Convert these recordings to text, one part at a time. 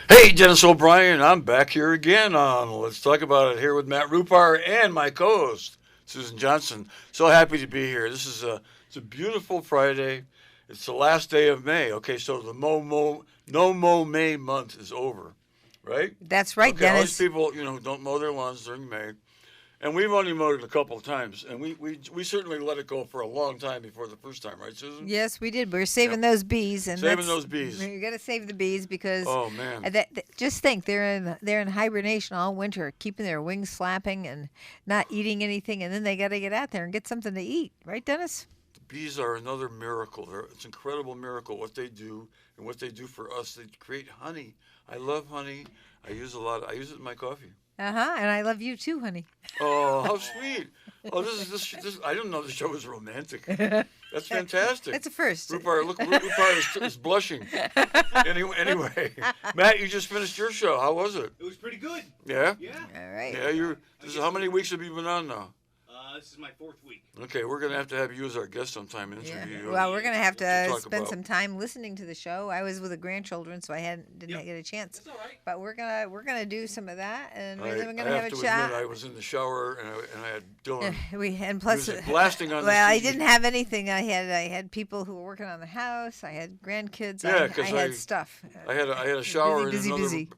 Hey, Dennis O'Brien, I'm back here again on Let's Talk About It here with Matt Rupar and my co-host, Susan Johnson. So happy to be here. It's a beautiful Friday. It's the last day of May. Okay, so the no mow May month is over, right? That's right, Okay, all these Dennis. people, don't mow their lawns during May. And we've only mowed it a couple of times, and we certainly let it go for a long time before the first time, right, Susan? Yes, we did. We're Yep. saving those bees, and Saving that's those bees. we got to save the bees because Oh, man. just think they're in hibernation all winter, keeping their wings flapping and not eating anything, and then they got to get out there and get something to eat, right, Dennis? Bees are another miracle. It's an incredible miracle what they do and what they do for us. They create honey. I love honey. I use a lot. I use it in my coffee. And I love you too, honey. Oh, how sweet! Oh, this. I didn't know the show was romantic. That's fantastic. It's a first. Rupar is blushing. Anyway, Matt, you just finished your show. How was it? It was pretty good. Yeah. Yeah. All right. Yeah. How many weeks have you been on now? This is my fourth week. Okay, we're gonna have you as our guest sometime and Yeah. interview you. Well, we're gonna have to talk spend about. some time listening to the show. I was with the grandchildren, so I didn't Yep. get a chance. That's all right. But we're gonna do some of that, and I, then we're I gonna have have to a admit, chat. I was in the shower and I had Dylan. And plus music blasting on the well, I TV. didn't have anything. I had people who were working on the house. I had grandkids. Yeah, I 'cause had I- stuff. I had a shower busy, in another. busy.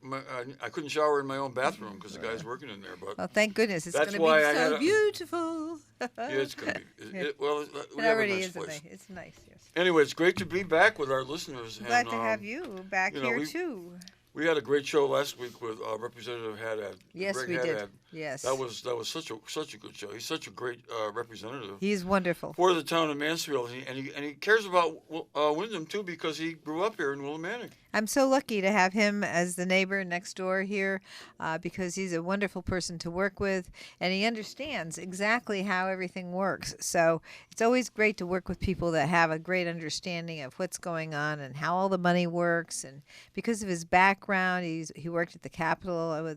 I couldn't shower in my own bathroom because the guy's working in there. But Well, thank goodness it's That's going to why be I had so a- beautiful. yeah, it's gonna be. Well, we It have a already nice is. place. It's nice. Yes. Anyway, it's great to be back with our listeners. Glad and, to have you back you know, here we- too. We had a great show last week with Representative Haddad. Yes, Greg we Haddad. did. Yes. That was such a good show. He's such a great representative He's wonderful. for the town of Mansfield, and he cares about Wyndham too because he grew up here in Willimantic. I'm so lucky to have him as the neighbor next door here because he's a wonderful person to work with and he understands exactly how everything works. So it's always great to work with people that have a great understanding of what's going on and how all the money works. And because of his background, he worked at the Capitol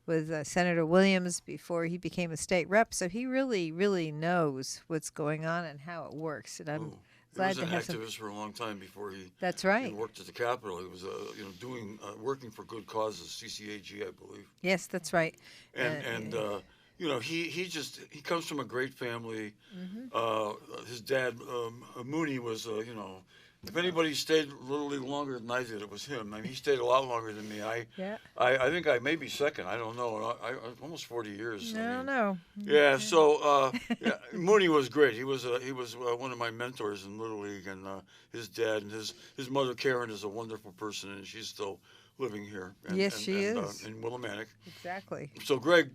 with Senator Williams before he became a state rep. So he really, really knows what's going on and how it works. And I'm Ooh. He glad was to an have some. activist for a long time before he That's right. worked at the Capitol. He was, working for good causes, CCAG, I believe. Yes, that's right. He comes from a great family. His dad, Mooney, was, if anybody stayed literally longer than I did, it was him. I mean, he stayed a lot longer than me. Yeah. I think I may be second. I don't know. I almost 40 years. I don't know. Yeah, so Mooney was great. He was one of my mentors in Little League, and his dad and his mother Karen is a wonderful person, and she's still living here. Yes, she is. In Willimantic. Exactly. So Greg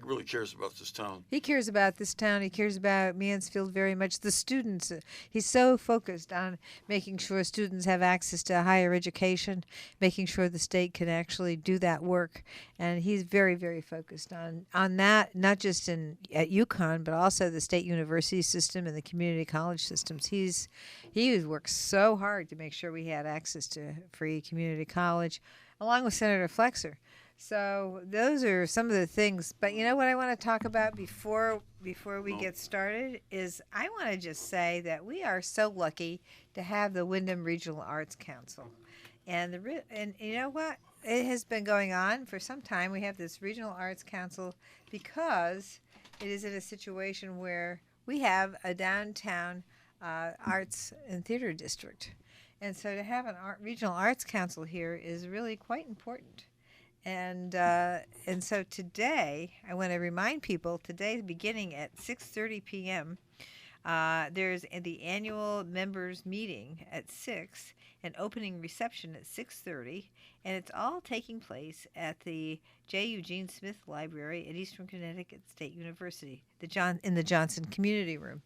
really cares about this town. He cares about this town. He cares about Mansfield very much. The students. He's so focused on making sure students have access to higher education, making sure the state can actually do that work, and he's very, very focused on that. Not just at UConn, but also the state university system and the community college systems. He works so hard to make sure we had access to free community college, along with Senator Flexer. So those are some of the things. But you know what I want to talk about before we get started is I want to just say that we are so lucky to have the Wyndham Regional Arts Council, and you know what, it has been going on for some time. We have this Regional Arts Council because it is in a situation where we have a downtown arts and theater district. And so to have an regional arts council here is really quite important. And so today, I want to remind people, today beginning at 6:30 p.m., there's the annual members meeting at 6, an opening reception at 6:30, and it's all taking place at the J. Eugene Smith Library at Eastern Connecticut State University, in the Johnson Community Room.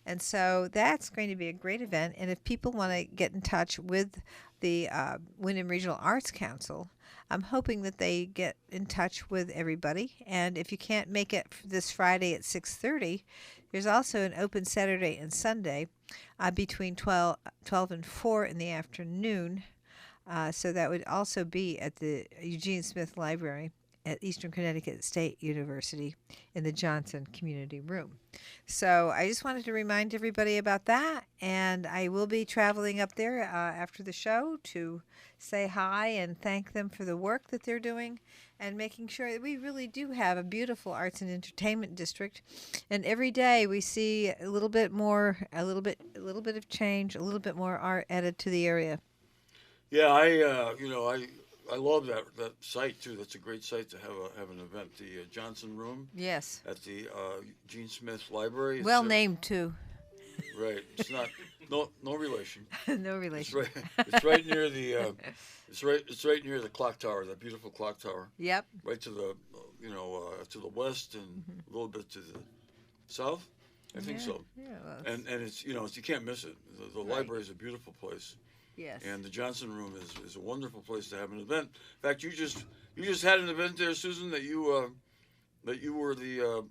And so that's going to be a great event. And if people want to get in touch with the Wyndham Regional Arts Council, I'm hoping that they get in touch with everybody. And if you can't make it this Friday at 6:30, there's also an open Saturday and Sunday between 12 and 4 in the afternoon. So that would also be at the Eugene Smith Library. at Eastern Connecticut State University in the Johnson Community Room. So I just wanted to remind everybody about that, and I will be traveling up there after the show to say hi and thank them for the work that they're doing and making sure that we really do have a beautiful arts and entertainment district. And every day we see a little bit more, a little bit of change, a little bit more art added to the area. Yeah, I love that site too. That's a great site to have an event. The Johnson Room Yes. at the Gene Smith Library. It's, Well named too. Right. It's not no relation. No It's relation. right. It's right near the. It's right near the clock tower. That beautiful clock tower. Yep. Right to the to the west and a little bit to the south. I think so. Yeah. Well, And it's you can't miss it. The Right. library is a beautiful place. yes. And the Johnson Room is a wonderful place to have an event. In fact, you just had an event there, Susan, that you were the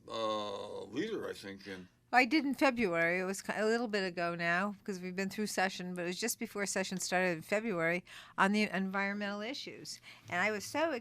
leader, I think. And I did in February. It was a little bit ago now because we've been through session, but it was just before session started in February on the environmental issues. And I was so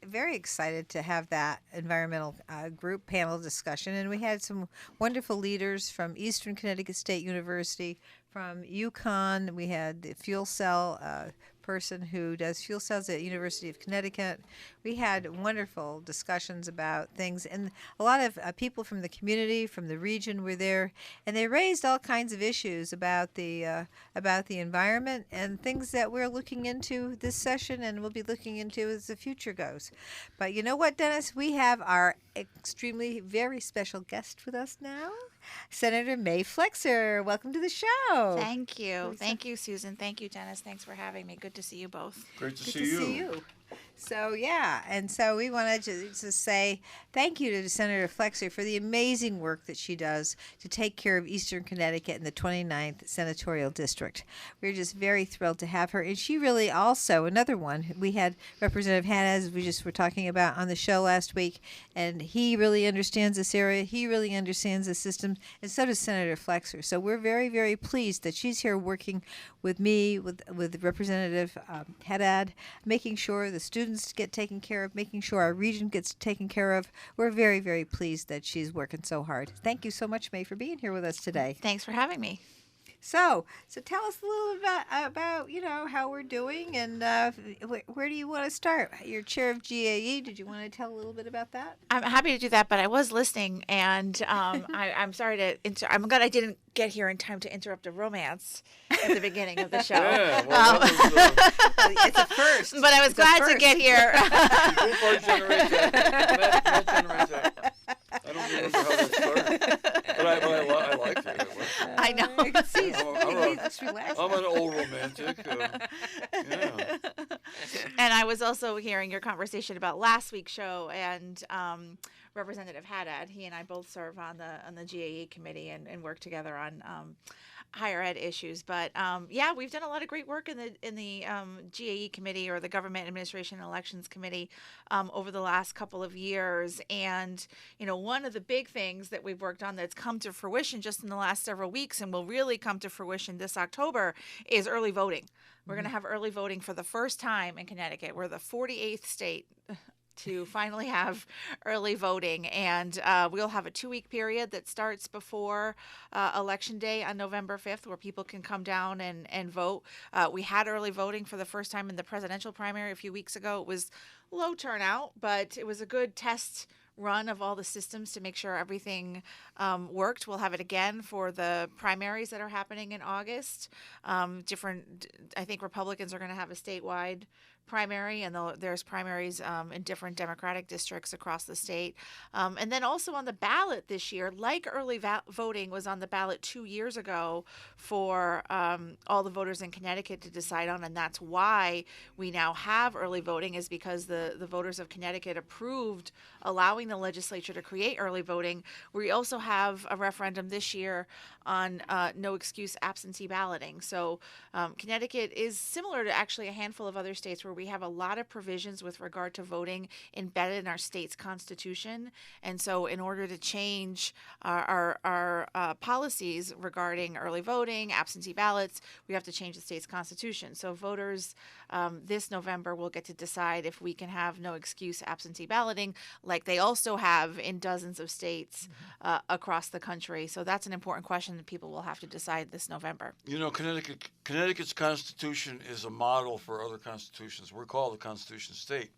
very excited to have that environmental group panel discussion. And we had some wonderful leaders from Eastern Connecticut State University, from UConn. We had the fuel cell person who does fuel cells at University of Connecticut. We had wonderful discussions about things, and a lot of people from the community, from the region, were there, and they raised all kinds of issues about the environment and things that we're looking into this session, and we'll be looking into as the future goes. But you know what, Dennis? We have our extremely very special guest with us now, Senator May Flexer. Welcome to the show. Thank you. Thank you, Susan. Thank you, Dennis. Thanks for having me. Good to see you both. great to Good see to you. see you. So yeah, and so we wanted to say thank you to Senator Flexer for the amazing work that she does to take care of Eastern Connecticut in the 29th Senatorial District. We're just very thrilled to have her, and she really also, another one, we had Representative Haddad, as we just were talking about on the show last week, and he really understands this area, he really understands the system, and so does Senator Flexer. So we're very, very pleased that she's here working with me, with Representative Haddad, making sure the students get taken care of, making sure our region gets taken care of. We're very, very pleased that she's working so hard. Thank you so much, May, for being here with us today. Thanks for having me. So tell us a little about how we're doing, and where do you want to start? You're chair of GAE. Did you want to tell a little bit about that? I'm happy to do that, but I was listening, and I'm sorry to. I'm glad I didn't get here in time to interrupt a romance at the beginning of the show. Yeah, well, It's a first. But I was glad to get here. Rupert generates that. That generates that. I don't remember how that started, but I liked it. I know. I can see I'm it's relaxed. an old romantic. Yeah. And I was also hearing your conversation about last week's show, and Representative Haddad, he and I both serve on the GAE committee and work together on higher ed issues. But yeah, we've done a lot of great work in the GAE committee, or the Government Administration and Elections Committee, over the last couple of years. And one of the big things that we've worked on that's come to fruition just in the last several weeks, and will really come to fruition this October, is early voting. We're going to have early voting for the first time in Connecticut. We're the 48th state to finally have early voting, and we'll have a 2-week period that starts before Election Day on November 5th, where people can come down and vote. We had early voting for the first time in the presidential primary a few weeks ago. It was low turnout, but it was a good test run of all the systems to make sure everything worked. We'll have it again for the primaries that are happening in August. I think Republicans are going to have a statewide primary, and there's primaries in different Democratic districts across the state. And then also on the ballot this year, like early voting was on the ballot 2 years ago for all the voters in Connecticut to decide on, and that's why we now have early voting, is because the voters of Connecticut approved allowing the legislature to create early voting. We also have a referendum this year on no excuse absentee balloting. So Connecticut is similar to actually a handful of other states where we have a lot of provisions with regard to voting embedded in our state's constitution. And so in order to change our policies regarding early voting, absentee ballots, we have to change the state's constitution. So voters this November will get to decide if we can have no excuse absentee balloting, like they also have in dozens of states across the country. So that's an important question that people will have to decide this November. You know, Connecticut's constitution is a model for other constitutions. We're called the Constitution State,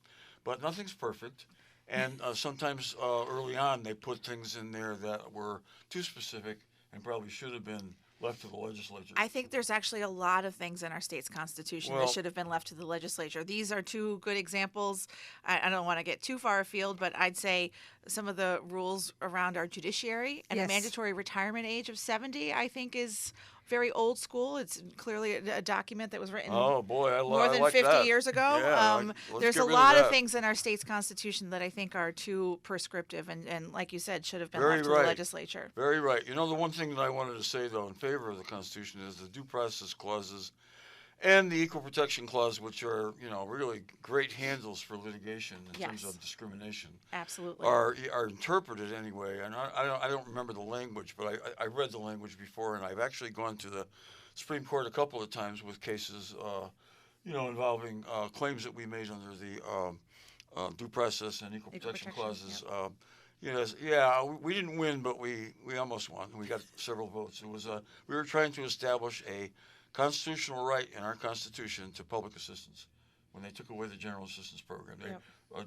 but nothing's perfect. And sometimes early on, they put things in there that were too specific and probably should have been left to the legislature. I think there's actually a lot of things in our state's constitution Well- that should have been left to the legislature. These are two good examples. I don't want to get too far afield, but I'd say some of the rules around our judiciary and a Yes. mandatory retirement age of 70, I think, is very old school. It's clearly a document that was written Oh boy, more than like 50 that. years ago. Yeah, let's There's get a rid lot of that. things in our state's constitution that I think are too prescriptive and like you said, should have been Very left to right. the legislature. Very right. You know, the one thing that I wanted to say, though, in favor of the Constitution is the due process clauses and the equal protection clause, which are, you know, really great handles for litigation in terms Yes. of discrimination, Absolutely. are interpreted anyway. And I don't remember the language, but I read the language before, and I've actually gone to the Supreme Court a couple of times with cases, you know, involving claims that we made under the due process and equal protection clauses. Yes, yeah, we didn't win, but we almost won. We got several votes. It was we were trying to establish a constitutional right in our Constitution to public assistance when they took away the general assistance program.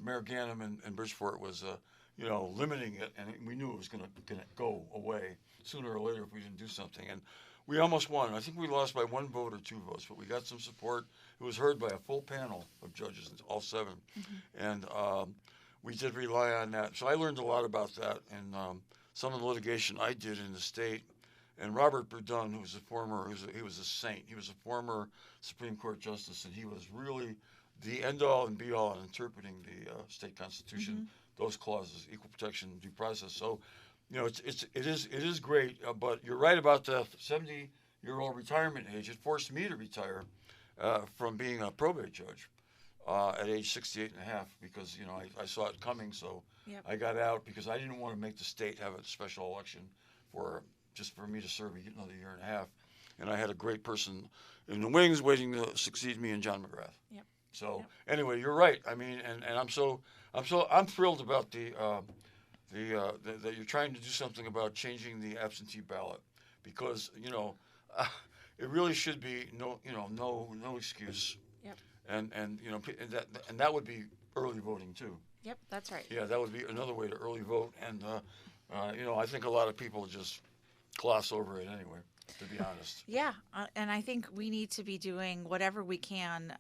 Mayor Ganim in Bridgeport was, you know, limiting it, and we knew it was going to go away sooner or later if we didn't do something. And we almost won. I think we lost by 1 vote or 2 votes, but we got some support. It was heard by a full panel of judges, all 7, and we did rely on that. So I learned a lot about that and some of the litigation I did in the state. And Robert Bourdon, who was he was a saint. He was a former Supreme Court justice, and he was really the end-all and be-all in interpreting the state constitution, those clauses, equal protection, due process. So, you know, it is great. But you're right about the 70-year-old retirement age. It forced me to retire from being a probate judge at age 68 and a half because, you know, I saw it coming. So Yep. I got out because I didn't want to make the state have a special election just for me to serve another year and a half. And I had a great person in the wings waiting to succeed me in John McGrath. Yep. So anyway, you're right. I mean, and I'm thrilled about that you're trying to do something about changing the absentee ballot because, you know, it really should be no excuse. Yep. And you know, and that would be early voting too. Yep, that's right. Yeah, that would be another way to early vote. And you know, I think a lot of people just gloss over it anyway, to be honest. Yeah, and I think we need to be doing whatever we can.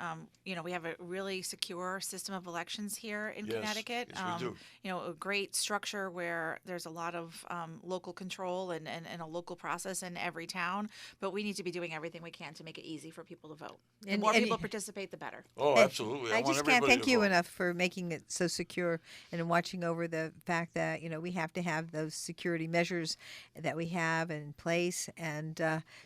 You know, we have a really secure system of elections here in Yes, Connecticut. yes, we do. You know, a great structure where there's a lot of local control and a local process in every town. But we need to be doing everything we can to make it easy for people to vote. The And- more and- people participate, the better. Oh, absolutely. I want just can't everybody thank to you vote. enough for making it so secure and watching over the fact that, you know, we have to have those security measures that we have in place. And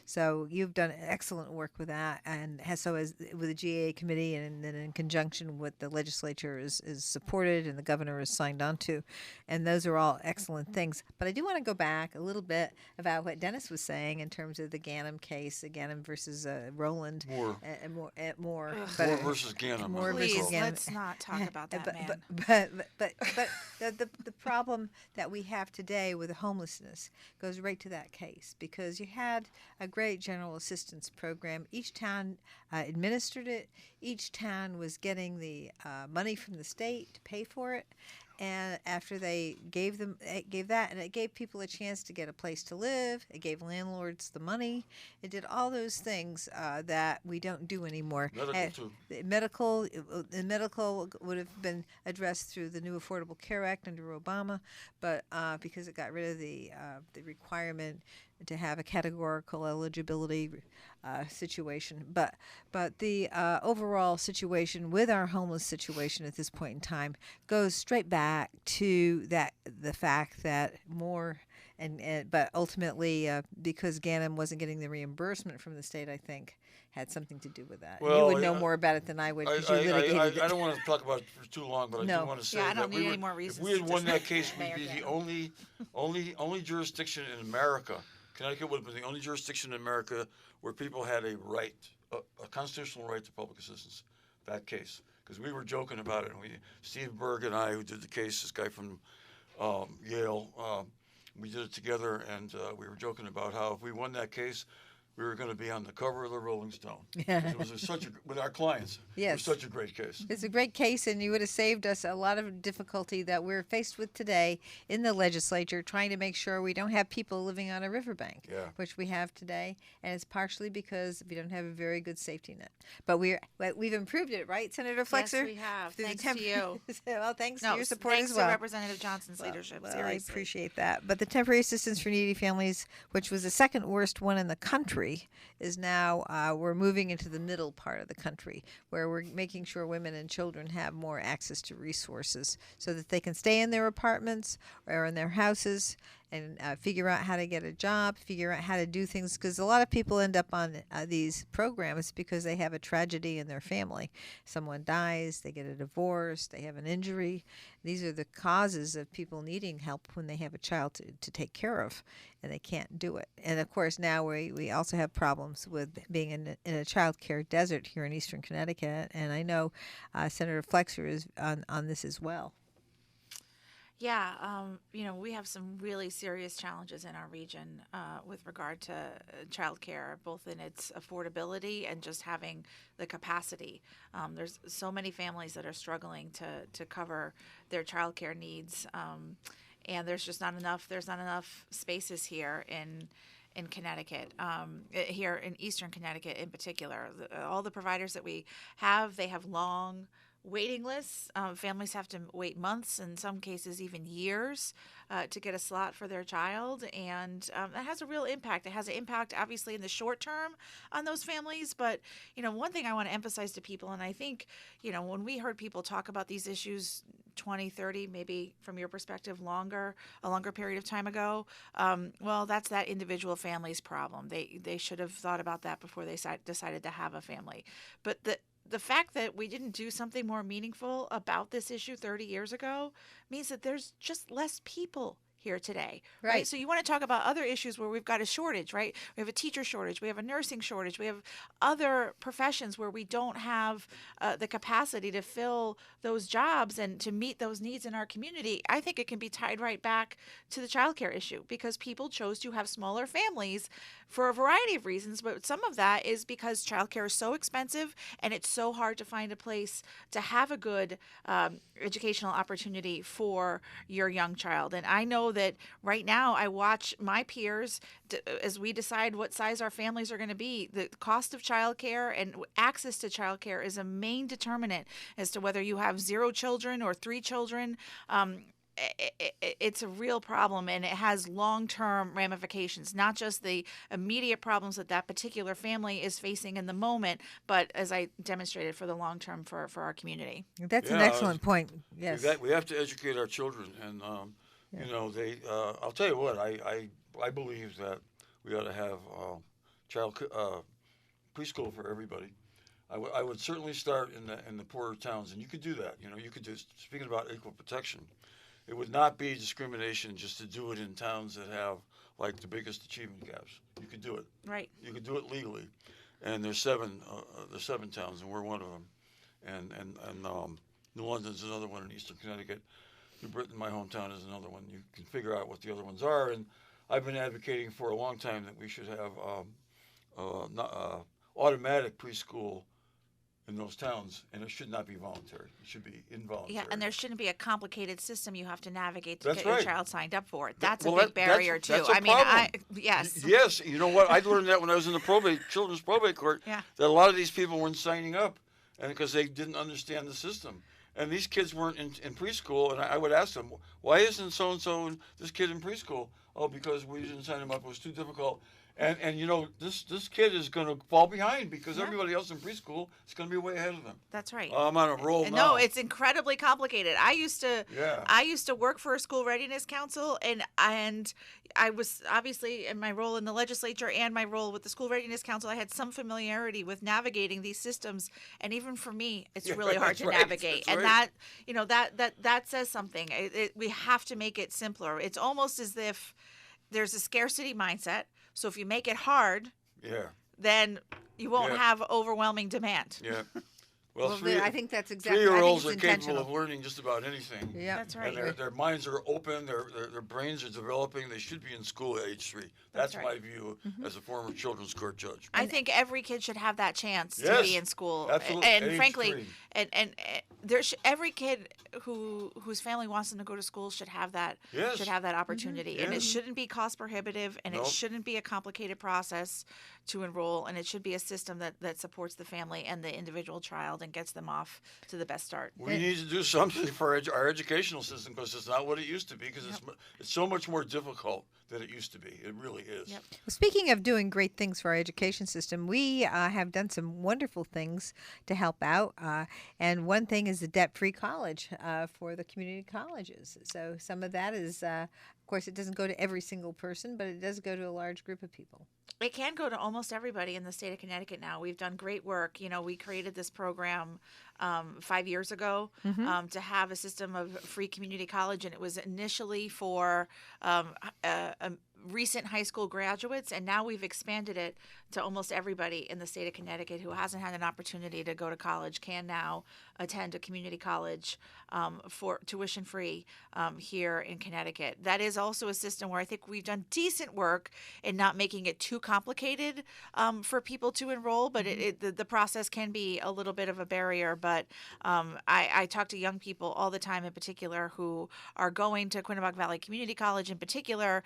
so you've done excellent work with that, and with the GAA committee, and then in conjunction with the legislature is supported and the governor is signed on to. And those are all excellent things. But I do want to go back a little bit about what Dennis was saying in terms of the Ganim case, Ganim versus Roland. Moore. Moore. Moore versus Ganim. Moore I think Please, so. Ganim. let's not talk about that man. But the problem that we have today with homelessness goes right to that case because you had a great general assistance program. Each town administered it. Each town was getting the money from the state to pay for it. And after they gave that, and it gave people a chance to get a place to live. It gave landlords the money. It did all those things that we don't do anymore. Medical, too. The medical would have been addressed through the new Affordable Care Act under Obama, but because it got rid of the requirement to have a categorical eligibility situation. But the overall situation with our homeless situation at this point in time goes straight back to the fact that Moore and but ultimately, because Ganem wasn't getting the reimbursement from the state, I think had something to do with that. And you Well, would know more about it than I would, because you I litigated I it. don't want to talk about it for too long, but I No. do want to say Yeah, I that don't we need were, any more if reasons we had to won just- that case, we'd Mayor be the Ganem. only jurisdiction in America. Connecticut would have been the only jurisdiction in America where people had a right, a constitutional right to public assistance. That case, because we were joking about it, and Steve Berg and I, who did the case, this guy from Yale, we did it together, and we were joking about how if we won that case, we were going to be on the cover of the Rolling Stone. 'Cause it was with our clients. It Yes. was such a great case. It's a great case, and you would have saved us a lot of difficulty that we're faced with today in the legislature, trying to make sure we don't have people living on a riverbank, Yeah. which we have today, and it's partially because we don't have a very good safety net. But we've improved it, right, Senator Flexer? Yes, we have. Through the Thanks to you. Well, thanks to No, your support thanks as well. to Representative Johnson's Well, leadership. well, I Seriously. appreciate that. But the temporary assistance for needy families, which was the second worst one in the country, is now we're moving into the middle part of the country, where we're making sure women and children have more access to resources so that they can stay in their apartments or in their houses and figure out how to get a job, figure out how to do things, because a lot of people end up on these programs because they have a tragedy in their family. Someone dies, they get a divorce, they have an injury. These are the causes of people needing help when they have a child to take care of, and they can't do it. And of course, now we also have problems with being in a child care desert here in eastern Connecticut, and I know Senator Flexer is on this as well. Yeah, we have some really serious challenges in our region with regard to childcare, both in its affordability and just having the capacity. There's so many families that are struggling to cover their childcare needs, and there's just not enough. There's not enough spaces here in Connecticut, here in Eastern Connecticut in particular. All the providers that we have, they have long waiting lists. Families have to wait months, in some cases even years, to get a slot for their child, and that has a real impact. It has an impact, obviously, in the short term on those families, but one thing I want to emphasize to people, and I think when we heard people talk about these issues 20, 30, maybe from your perspective a longer period of time ago, well, that's that individual family's problem. They should have thought about that before they decided to have a family. But the fact that we didn't do something more meaningful about this issue 30 years ago means that there's just less people here today, right? So you want to talk about other issues where we've got a shortage, right? We have a teacher shortage, we have a nursing shortage, we have other professions where we don't have the capacity to fill those jobs and to meet those needs in our community. I think it can be tied right back to the childcare issue, because people chose to have smaller families for a variety of reasons, but some of that is because childcare is so expensive and it's so hard to find a place to have a good educational opportunity for your young child. And I know that right now I watch my peers as we decide what size our families are going to be. The cost of childcare and access to childcare is a main determinant as to whether you have 0 children or 3 children. It's a real problem, and it has long-term ramifications, not just the immediate problems that particular family is facing in the moment, but as I demonstrated, for the long term for our community. That's an Yeah, excellent point. Yes. We have to educate our children, and they. I'll tell you what. I believe that we ought to have preschool for everybody. I would certainly start in the poorer towns, and you could do that. You could do. Speaking about equal protection, it would not be discrimination just to do it in towns that have like the biggest achievement gaps. You could do it. Right. You could do it legally, and there's 7 towns, and we're one of them, and New London's another one in Eastern Connecticut. New Britain, my hometown, is another one. You can figure out what the other ones are, and I've been advocating for a long time that we should have automatic preschool in those towns, and it should not be voluntary. It should be involuntary. Yeah, and there shouldn't be a complicated system you have to navigate to That's get your right. child signed up for it. That's Well, a big barrier that's too. a I mean, problem. yes. Yes, you know what? I learned that when I was in the children's probate court. Yeah. That a lot of these people weren't signing up, and because they didn't understand the system, and these kids weren't in preschool. And I would ask them, why isn't so and so this kid in preschool? Oh, because we didn't sign him up. It was too difficult. And you know, this kid is going to fall behind because Yeah. everybody else in preschool is going to be way ahead of them. That's right. I'm on a roll And now. no, it's incredibly complicated. I used to work for a school readiness council, and I was obviously in my role in the legislature and my role with the school readiness council. I had some familiarity with navigating these systems, and even for me, it's Yeah, really hard that's to right, navigate. that's And right. that says something. We have to make it simpler. It's almost as if there's a scarcity mindset. So if you make it hard, Yeah, then you won't Yeah. have overwhelming demand. yeah. Well, I think that's exactly. 3-year-olds I are think it's capable of intentional. learning just about anything. Yeah. That's right. And their minds are open, their brains are developing. They should be in school at age 3. That's That's my right. view as a former children's court judge. I think every kid should have that chance to Yes, be in school. absolutely. And Age frankly, 3. and every kid whose family wants them to go to school should have that Yes. should have that opportunity. And it Yes. shouldn't be cost prohibitive, and Nope. it shouldn't be a complicated process to enroll, and it should be a system that supports the family and the individual child and gets them off to the best start. We need to do something for our educational system because it's not what it used to be because it's so much more difficult than it used to be. It really is. Yep. Well, speaking of doing great things for our education system, we have done some wonderful things to help out. And one thing is the debt-free college for the community colleges. So some of that is, of course, it doesn't go to every single person, but it does go to a large group of people. It can go to almost everybody in the state of Connecticut now. We've done great work. You know, we created this program 5 years ago to have a system of free community college, and it was initially for recent high school graduates, and now we've expanded it to almost everybody in the state of Connecticut who hasn't had an opportunity to go to college can now attend a community college for tuition free here in Connecticut. That is also a system where I think we've done decent work in not making it too complicated for people to enroll, but the process can be a little bit of a barrier. But I talk to young people all the time in particular who are going to Quinebaug Valley Community College in particular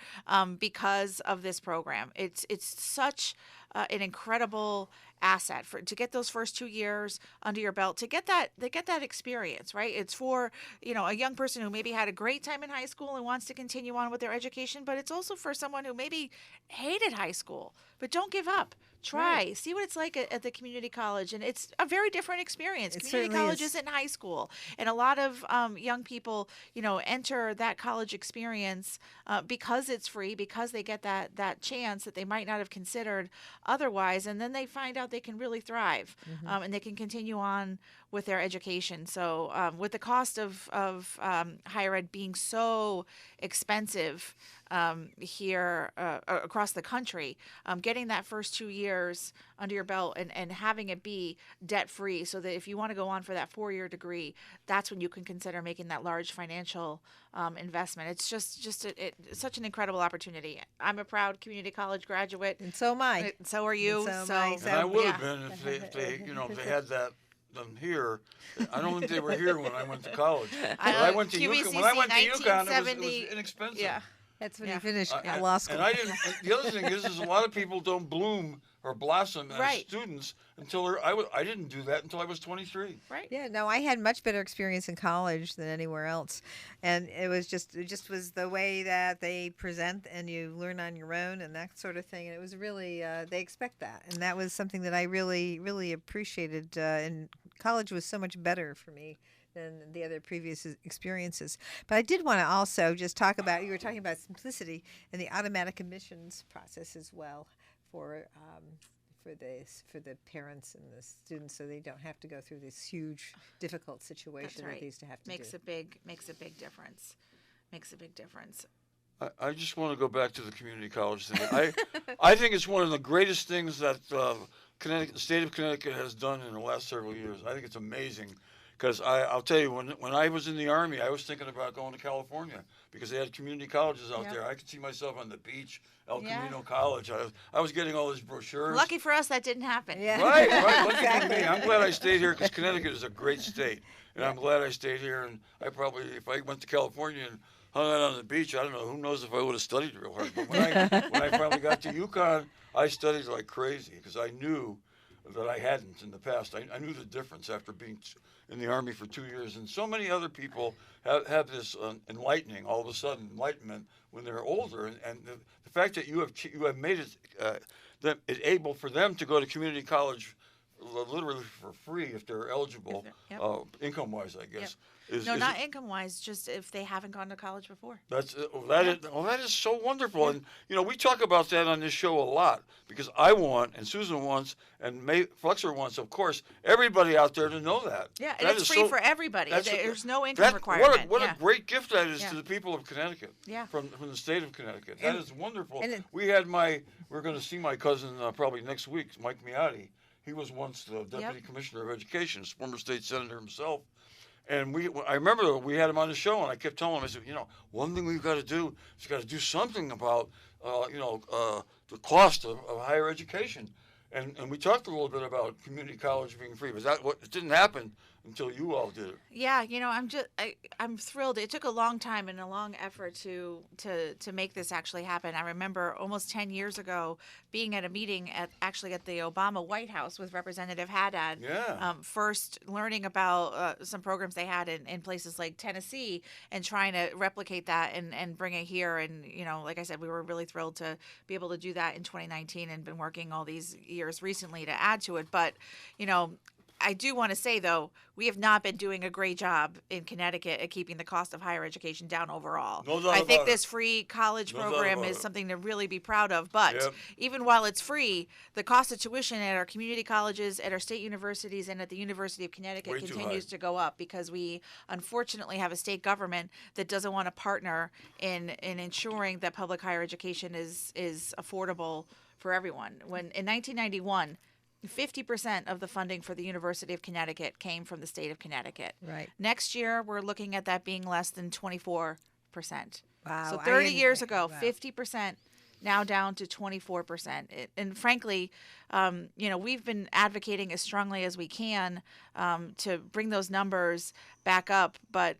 because of this program. It's such an incredible asset to get those first 2 years under your belt, to get that experience, right? It's for, a young person who maybe had a great time in high school and wants to continue on with their education, but it's also for someone who maybe hated high school, but don't give up. Try, see what it's like at the community college, and it's a very different experience. It Community certainly college is. isn't high school, and a lot of young people, enter that college experience because it's free, because they get that chance that they might not have considered otherwise, and then they find out they can really thrive, and they can continue on with their education. So with the cost of higher ed being so expensive here across the country, getting that first 2 years under your belt and having it be debt free, so that if you want to go on for that 4-year degree, that's when you can consider making that large financial investment. It's just such an incredible opportunity. I'm a proud community college graduate. And so am I. So are you. And so am I. And I would yeah. have been if they had that done here. I don't think they were here when I went to college. I When know, I went to QVCC, UConn, it was 1970. inexpensive. Yeah. That's when Yeah. you finish And- law school. And I didn't. And the other thing is a lot of people don't bloom or blossom as Right. students until I didn't do that until I was 23. Right. Yeah, no, I had much better experience in college than anywhere else, and it just was the way that they present, and you learn on your own and that sort of thing. And it was really they expect that, and that was something that I really appreciated. And college was so much better for me than the other previous experiences. But I did want to also just talk about, you were talking about simplicity and the automatic admissions process as well for the parents and the students, so they don't have to go through this huge difficult situation That's right. that they used to have to Makes do. a big difference. Makes a big difference. I just want to go back to the community college thing. I think it's one of the greatest things that the state of Connecticut has done in the last several years. I think it's amazing. Because I'll tell you, when I was in the Army, I was thinking about going to California because they had community colleges out Yep. there. I could see myself on the beach, El Yeah. Camino College. I was getting all these brochures. Lucky for us, that didn't happen. Yeah. Right. Lucky for me. I'm glad I stayed here because Connecticut is a great state. And I'm glad I stayed here. And I probably, if I went to California and hung out on the beach, I don't know, who knows if I would have studied real hard. But when I finally got to UConn, I studied like crazy because I knew that I hadn't in the past. I knew the difference after being in the Army for 2 years, and so many other people have this all of a sudden enlightenment when they're older, and the fact that you have made it able for them to go to community college literally for free if they're eligible, Yep. income-wise, I guess. No, not income-wise, just if they haven't gone to college before. That is so wonderful, and we talk about that on this show a lot because I want, and Susan wants, and Flexer wants, of course, everybody out there to know that. Yeah, and it's free for everybody. There's no income requirement. What a great gift that is to the people of Connecticut. Yeah. From the state of Connecticut, that is wonderful. and We're going to see my cousin probably next week, Mike Miotti. He was once the deputy commissioner of education, former state senator himself. And I remember we had him on the show, and I kept telling him, I said, one thing we've got to do is got to do something about, the cost of higher education. And we talked a little bit about community college being free, but it didn't happen until you all did it. Yeah, I'm thrilled. It took a long time and a long effort to make this actually happen. I remember almost 10 years ago being at a meeting at the Obama White House with Representative Haddad. Yeah. First learning about some programs they had in places like Tennessee and trying to replicate that and bring it here. And, like I said, we were really thrilled to be able to do that in 2019 and been working all these years recently to add to it. But, I do want to say, though, we have not been doing a great job in Connecticut at keeping the cost of higher education down overall. No doubt I think about this free college program is something to really be proud of. But even while it's free, the cost of tuition at our community colleges, at our state universities, and at the University of Connecticut continues to go up because we unfortunately have a state government that doesn't want to partner in ensuring that public higher education is affordable for everyone. When in 1991, 50% of the funding for the University of Connecticut came from the state of Connecticut. Right. Next year, we're looking at that being less than 24%. Wow. So 30 years ago, 50%, now down to 24%. And frankly, we've been advocating as strongly as we can to bring those numbers back up, but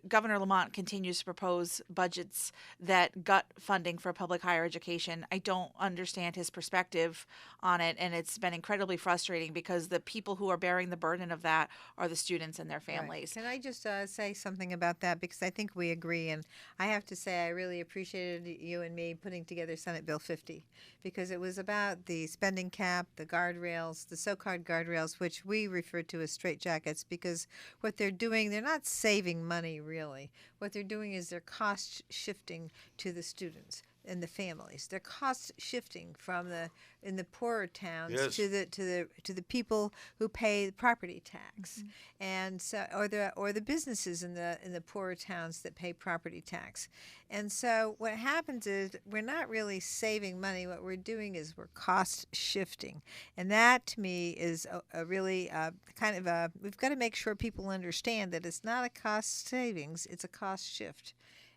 Governor Lamont continues to propose budgets that gut funding for public higher education. I don't understand his perspective on it, and it's been incredibly frustrating because the people who are bearing the burden of that are the students and their families. Right. Can I just say something about that? Because I think we agree, and I have to say I really appreciated you and me putting together Senate Bill 50 because it was about the spending cap, the guardrails, the so-called guardrails, which we refer to as straitjackets, because what they're doing, they're not saving money really. What they're doing is they're cost shifting to the students and the families. They're cost shifting from in the poorer towns to the people who pay the property tax, and so or the businesses in the poorer towns that pay property tax. And so what happens is we're not really saving money. What we're doing is we're cost shifting, and that to me is a really kind of a. We've got to make sure people understand that it's not a cost savings; it's a cost shift.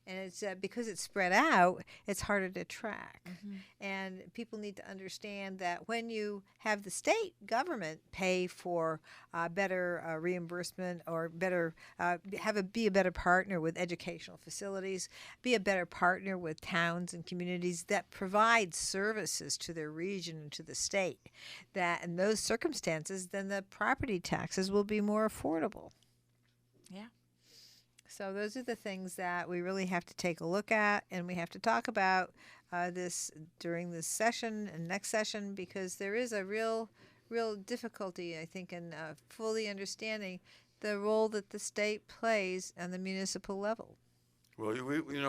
And it's because it's spread out, it's harder to track. And people need to understand that when you have the state government pay for better reimbursement or better be a better partner with educational facilities, be a better partner with towns and communities that provide services to their region and to the state, that in those circumstances, then the property taxes will be more affordable. Yeah. So those are the things that we really have to take a look at, and we have to talk about this during this session and next session, because there is a real difficulty, I think, in fully understanding the role that the state plays on the municipal level. Well,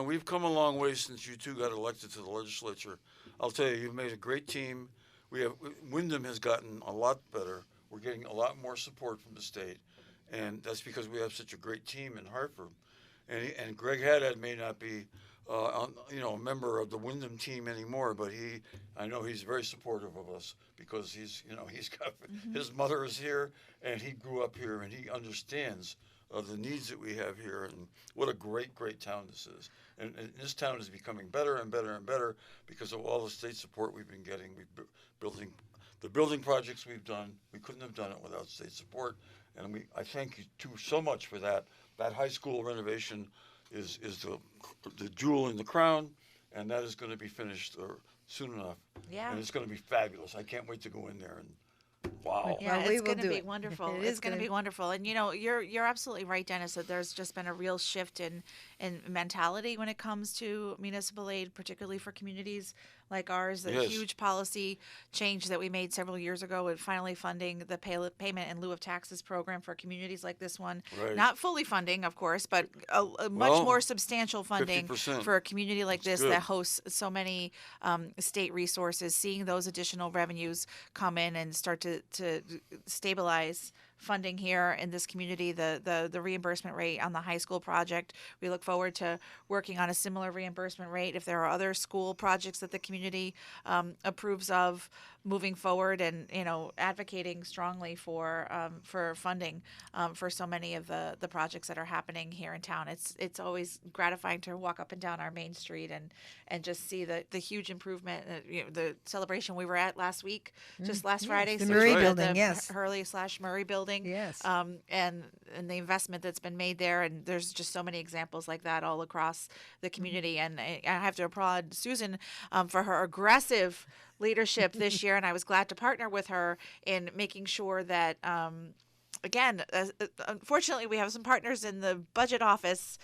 we've come a long way since you two got elected to the legislature. I'll tell you, you've made a great team. Wyndham has gotten a lot better. We're getting a lot more support from the state. And that's because we have such a great team in Hartford. And Greg Haddad may not be, a member of the Wyndham team anymore, but I know he's very supportive of us because he's got his mother is here and he grew up here and he understands the needs that we have here and what a great, great town this is. And this town is becoming better and better and better because of all the state support we've been getting. The building projects we've done, we couldn't have done it without state support. And I thank you two so much for that. That high school renovation is the jewel in the crown, and that is going to be finished soon enough. Yeah. And it's going to be fabulous. I can't wait to go in there and Wow. Yeah, Well, we it's will going to do be it. wonderful. It It's is going to gonna be wonderful. And you're absolutely right, Dennis, that there's just been a real shift in mentality when it comes to municipal aid, particularly for communities like ours. A Yes. huge policy change that we made several years ago with finally funding the payment in lieu of taxes program for communities like this one. Right. Not fully funding, of course, but a much Well, more substantial funding 50%. for a community like That's this that good. hosts so many state resources. Seeing those additional revenues come in and start to stabilize funding here in this community, the reimbursement rate on the high school project. We look forward to working on a similar reimbursement rate if there are other school projects that the community approves of moving forward, and advocating strongly for funding for so many of the projects that are happening here in town. It's always gratifying to walk up and down our main street and just see the huge improvement. The celebration we were at last week, just last yes, Friday, the so Murray at building, the yes. Hurley/Murray building. Yes. And the investment that's been made there, and there's just so many examples like that all across the community. And I have to applaud Susan for her aggressive leadership this year, and I was glad to partner with her in making sure that. Again, unfortunately, we have some partners in the budget office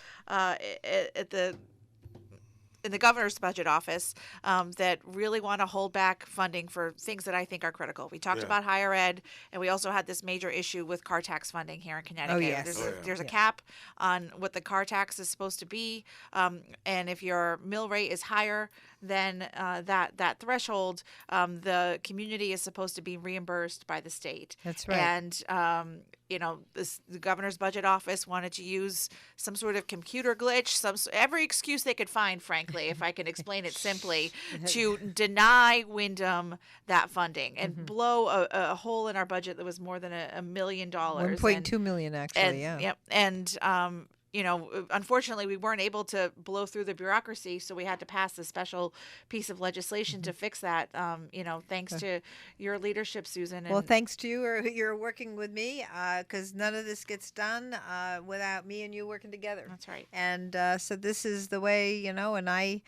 in the governor's budget office that really want to hold back funding for things that I think are critical. We talked Yeah. about higher ed, and we also had this major issue with car tax funding here in Connecticut. yes. There's, Oh, a, yeah. there's a Yeah. cap on what the car tax is supposed to be, and if your mill rate is higher than that threshold, the community is supposed to be reimbursed by the state. That's right. And the governor's budget office wanted to use some sort of computer glitch, every excuse they could find, frankly, if I can explain it simply, to deny Wyndham that funding and blow a hole in our budget that was more than $1 million. 1.2 million, actually. And, yeah. Yep. And unfortunately, we weren't able to blow through the bureaucracy, so we had to pass a special piece of legislation to fix that. Thanks to your leadership, Susan. Well, and- thanks to you, or you're working with me, because none of this gets done without me and you working together. That's right. And so this is the way, and I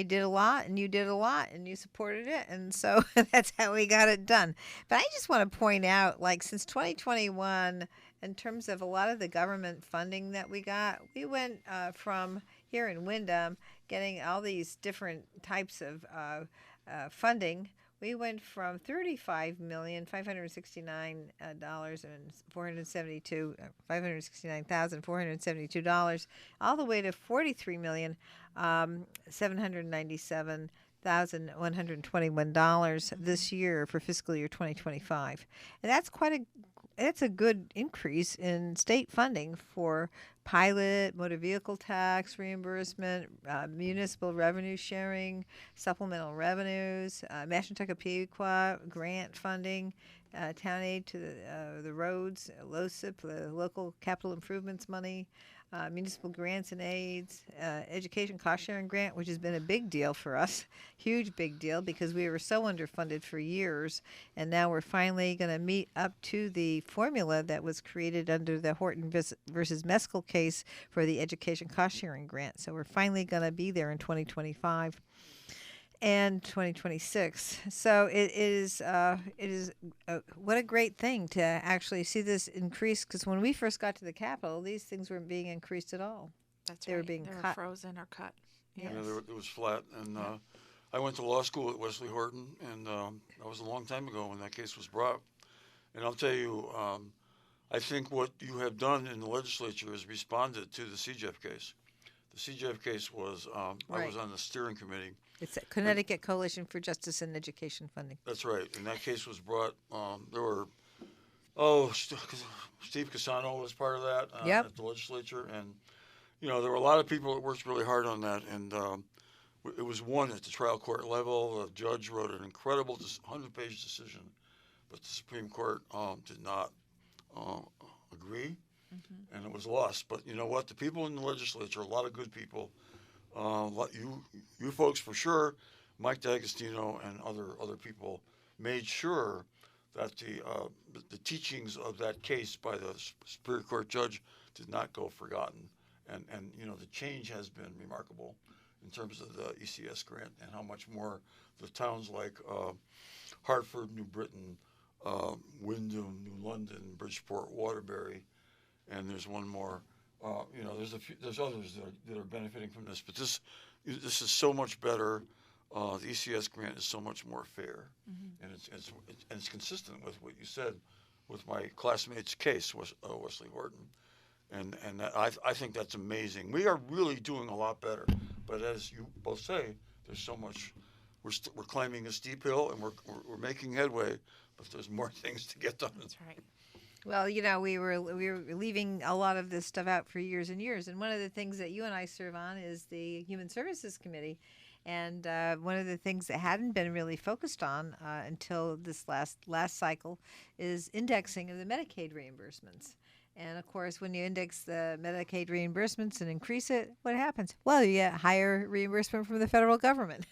did a lot, and you did a lot, and you supported it, and so that's how we got it done. But I just want to point out, like, since 2021, in terms of a lot of the government funding that we got, we went from here in Wyndham getting all these different types of funding. We went from $569,472 all the way to $43,797,121 this year for fiscal year 2025, and that's a good increase in state funding for pilot, motor vehicle tax reimbursement, municipal revenue sharing, supplemental revenues, Mashantucket Pequot grant funding, town aid to the roads, LOCIP, the local capital improvements money, municipal grants and aids, education cost sharing grant, which has been a big deal for us, huge big deal, because we were so underfunded for years, and now we're finally going to meet up to the formula that was created under the Horton versus Meskel case for the education cost sharing grant. So we're finally going to be there in 2025. And 2026. So it is what a great thing to actually see this increase, because when we first got to the Capitol, these things weren't being increased at all. That's They were right. being They were cut. frozen or cut. Yes. It was flat. And I went to law school at Wesley Horton, and that was a long time ago when that case was brought. And I'll tell you, I think what you have done in the legislature is responded to the CJEF case. The CJEF case was, I Right. was on the steering committee. It's a Connecticut Coalition for Justice and Education funding. That's right. And that case was brought, there were, Steve Cassano was part of that Yep. at the legislature. And, there were a lot of people that worked really hard on that. And it was won at the trial court level. The judge wrote an incredible 100-page decision, but the Supreme Court did not agree, and it was lost. But you know what? The people in the legislature, a lot of good people, you folks for sure, Mike D'Agostino and other people made sure that the teachings of that case by the Superior Court judge did not go forgotten. And the change has been remarkable in terms of the ECS grant and how much more the towns like Hartford, New Britain, Wyndham, New London, Bridgeport, Waterbury, and there's one more. There's others that are benefiting from this, but this is so much better. The ECS grant is so much more fair, and it's consistent with what you said with my classmate's case, Wesley Horton, and I think that's amazing. We are really doing a lot better, but as you both say, there's so much. We're climbing a steep hill, and we're making headway, but there's more things to get done. That's right. Well, we were leaving a lot of this stuff out for years and years, and one of the things that you and I serve on is the Human Services Committee, and one of the things that hadn't been really focused on until this last cycle is indexing of the Medicaid reimbursements. And of course, when you index the Medicaid reimbursements and increase it, what happens? Well, you get higher reimbursement from the federal government,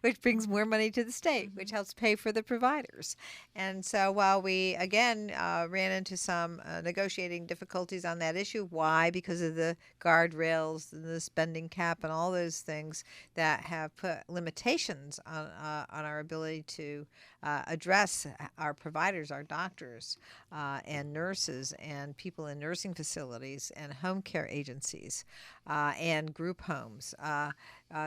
which brings more money to the state, which helps pay for the providers. And so while we, again, ran into some negotiating difficulties on that issue, why? Because of the guardrails and the spending cap and all those things that have put limitations on our ability to address our providers, our doctors, and nurses, and people in nursing facilities and home care agencies and group homes.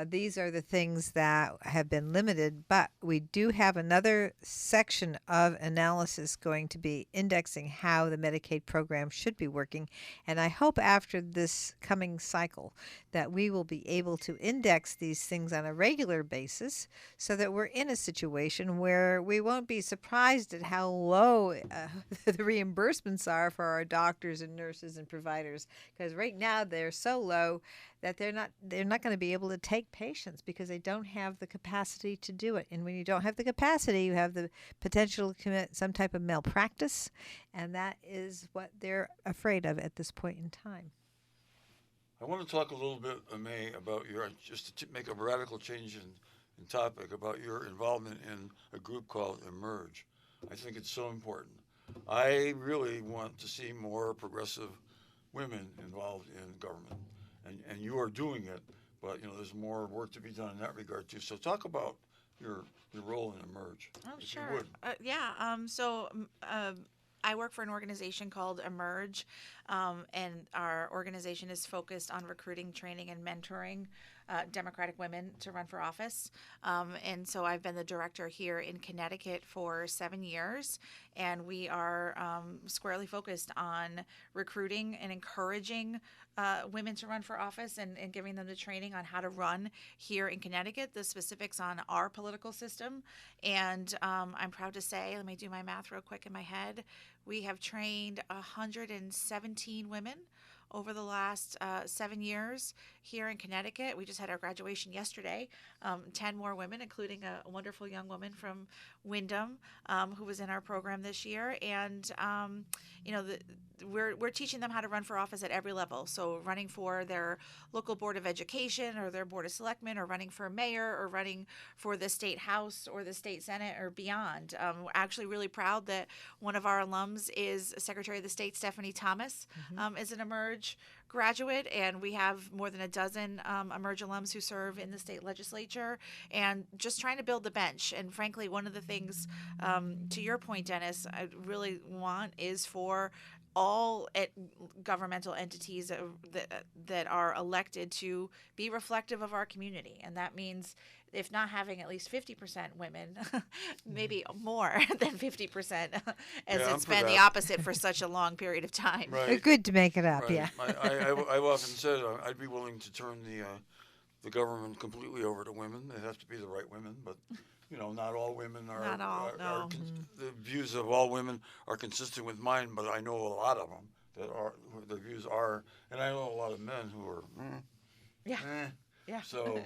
These are the things that have been limited, but we do have another section of analysis going to be indexing how the Medicaid program should be working. And I hope after this coming cycle that we will be able to index these things on a regular basis so that we're in a situation where we won't be surprised at how low the reimbursements are for our doctors and nurses and providers, because right now they're so low that they're not going to be able to take patients because they don't have the capacity to do it. And when you don't have the capacity, you have the potential to commit some type of malpractice, and that is what they're afraid of at this point in time. I want to talk a little bit, May, about just to make a radical change in topic, about your involvement in a group called Emerge. I think it's so important. I really want to see more progressive women involved in government, and you are doing it, but there's more work to be done in that regard too. So talk about your role in Emerge. Oh, if sure. You would. I work for an organization called Emerge, and our organization is focused on recruiting, training, and mentoring Democratic women to run for office. And so I've been the director here in Connecticut for 7 years, and we are squarely focused on recruiting and encouraging women to run for office and giving them the training on how to run here in Connecticut, the specifics on our political system. And I'm proud to say, let me do my math real quick in my head, we have trained 117 women over the last 7 years here in Connecticut. We just had our graduation yesterday. 10 more women, including a wonderful young woman from Wyndham who was in our program this year. And, we're teaching them how to run for office at every level. So running for their local board of education or their board of selectmen, or running for mayor, or running for the state house or the state senate or beyond. We're actually really proud that one of our alums is Secretary of the State Stephanie Thomas, is an Emerge graduate, and we have more than a dozen Emerge alums who serve in the state legislature, and just trying to build the bench. And frankly, one of the things, to your point, Dennis, I really want is for all governmental entities that are elected to be reflective of our community. And that means, if not having at least 50% women, maybe more than 50%, as it's been the opposite for such a long period of time. Right. Good to make it up, Right. yeah. I've often said I'd be willing to turn the government completely over to women. It has to be the right women, but not all women are. Not all, no. The views of all women are consistent with mine, but I know a lot of them that are. Their views are, and I know a lot of men who are. Yeah. So,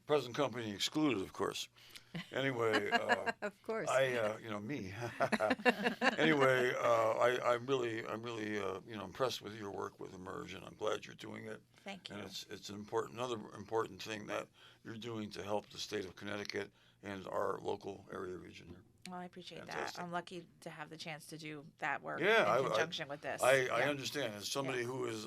present company excluded, of course. Anyway, Of course. me. Anyway, I'm really impressed with your work with Emerge, and I'm glad you're doing it. Thank you. And it's another important thing that you're doing to help the state of Connecticut and our local area region here. Well, I appreciate Fantastic. that. I'm lucky to have the chance to do that work Yeah, in conjunction with this. I understand. As somebody who is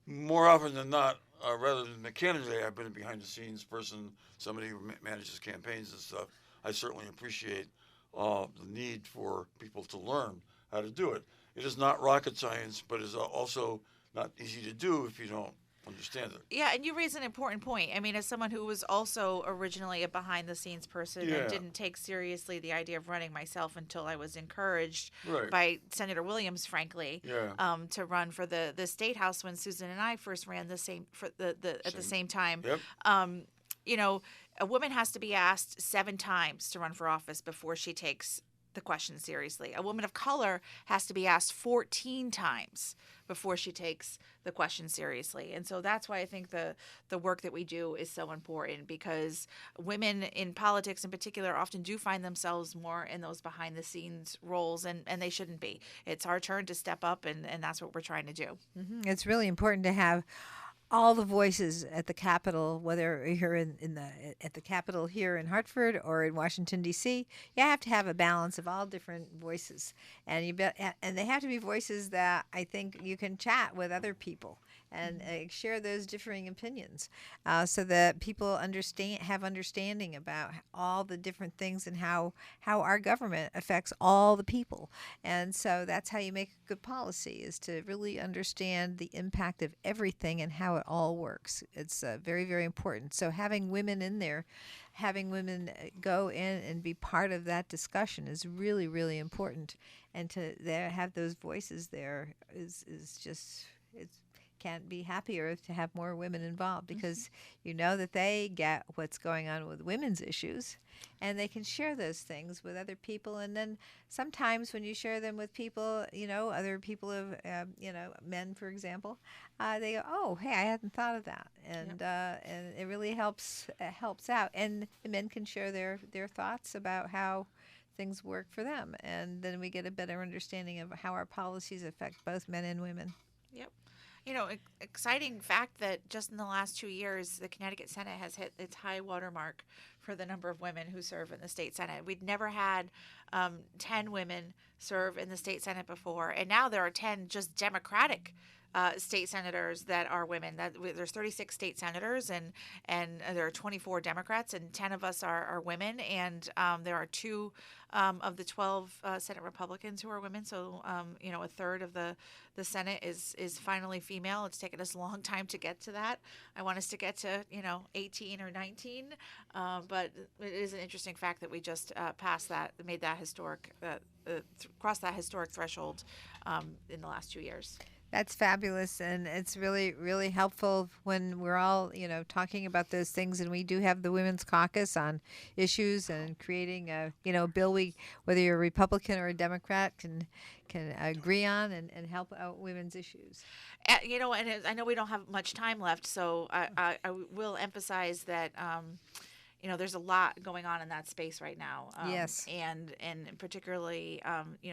more often than not, rather than the candidate, I've been a behind-the-scenes person, somebody who manages campaigns and stuff. I certainly appreciate the need for people to learn how to do it. It is not rocket science, but is also not easy to do if you don't understand it. Yeah, and you raise an important point. I mean, as someone who was also originally a behind the scenes person Yeah. and didn't take seriously the idea of running myself until I was encouraged Right. by Senator Williams, frankly, Yeah. to run for the state house when Susan and I first ran the same for the at the same time. Yep. You know, a woman has to be asked 7 times to run for office before she takes the question seriously. A woman of color has to be asked 14 times before she takes the question seriously. And so that's why I think the work that we do is so important, because women in politics in particular often do find themselves more in those behind the scenes roles, and they shouldn't be. It's our turn to step up, and that's what we're trying to do. It's really important to have all the voices at the Capitol, whether you're at the Capitol here in Hartford or in Washington D.C. You have to have a balance of all different voices, and and they have to be voices that I think you can chat with other people and share those differing opinions, so that people have understanding about all the different things and how our government affects all the people. And so that's how you make good policy, is to really understand the impact of everything and how it all works. It's very, very important. So having women in there, having women go in and be part of that discussion is really, really important. And to have those voices there is just, it's can't be happier to have more women involved, because you know that they get what's going on with women's issues, and they can share those things with other people. And then sometimes when you share them with people, other people of, men, for example, they go, "Oh, hey, I hadn't thought of that," and it really helps out. And the men can share their thoughts about how things work for them, and then we get a better understanding of how our policies affect both men and women. Yep. Exciting fact that just in the last 2 years, the Connecticut Senate has hit its high watermark for the number of women who serve in the state Senate. We'd never had 10 women serve in the state Senate before, and now there are 10 just Democratic state senators that are women. There's 36 state senators, and there are 24 Democrats, and 10 of us are women, and there are 2 of the 12 Senate Republicans who are women. So a third of the Senate is finally female. It's taken us a long time to get to that. I want us to get to 18 or 19, but it is an interesting fact that we just passed that, made that historic, crossed that historic threshold in the last 2 years. That's fabulous, and it's really, really helpful when we're all, talking about those things. And we do have the Women's Caucus on issues, and creating a, bill whether you're a Republican or a Democrat, can agree on and help out women's issues. And I know we don't have much time left, so I will emphasize that. There's a lot going on in that space right now. Yes. And particularly,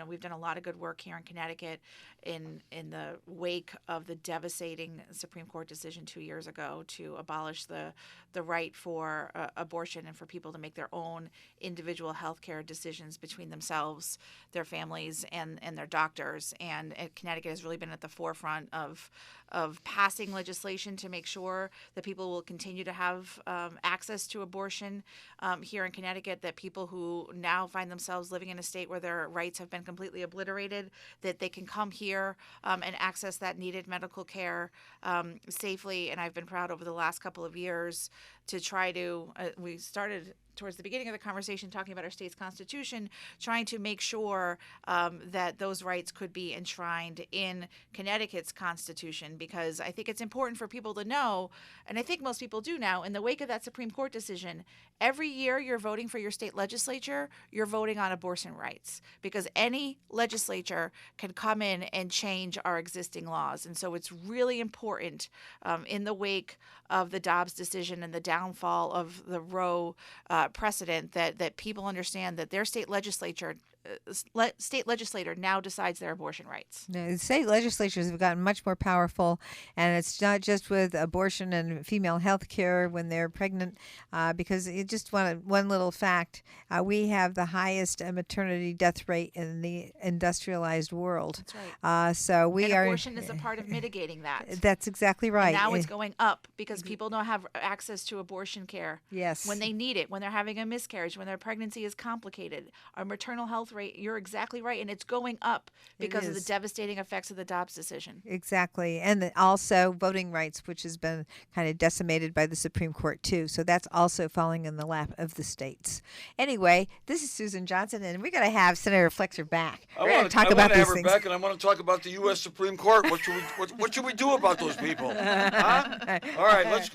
we've done a lot of good work here in Connecticut in the wake of the devastating Supreme Court decision 2 years ago to abolish the right for abortion and for people to make their own individual health care decisions between themselves, their families, and their doctors. And Connecticut has really been at the forefront of passing legislation to make sure that people will continue to have access to abortion here in Connecticut, that people who now find themselves living in a state where their rights have been completely obliterated, that they can come here and access that needed medical care safely. And I've been proud over the last couple of years to try to, we started towards the beginning of the conversation talking about our state's constitution, trying to make sure that those rights could be enshrined in Connecticut's constitution, because I think it's important for people to know, and I think most people do now, in the wake of that Supreme Court decision, every year you're voting for your state legislature, you're voting on abortion rights, because any legislature can come in and change our existing laws. And so it's really important in the wake of the Dobbs decision and the downfall of the Roe precedent that people understand that their state legislature state legislator now decides their abortion rights. No, the state legislatures have gotten much more powerful, and it's not just with abortion and female health care when they're pregnant, because it just one little fact, we have the highest maternity death rate in the industrialized world. That's right. So we and are. Abortion is a part of mitigating that. That's exactly right. And now it's going up because people don't have access to abortion care. Yes. When they need it, when they're having a miscarriage, when their pregnancy is complicated. Our maternal health rate, you're exactly right, and it's going up because of the is. devastating effects of the Dobbs decision. Exactly. And also voting rights, which has been kind of decimated by the Supreme Court, too. So that's also falling in the lap of the states. Anyway, this is Susan Johnson, and we're going to have Senator Flexer back. We're going to talk about I these want to have her things. back, and I want to talk about the U.S. Supreme Court. What should we do about those people? Huh? All right,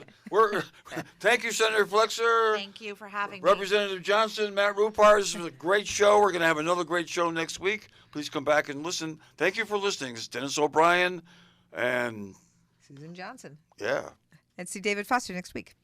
thank you, Senator Flexer. Thank you for having me. Representative Johnson, Matt Rupar. This was a great show. We're going to have another great show next week. Please come back and listen. Thank you for listening. It's Dennis O'Brien and Susan Johnson. yeah. And see David Foster next week.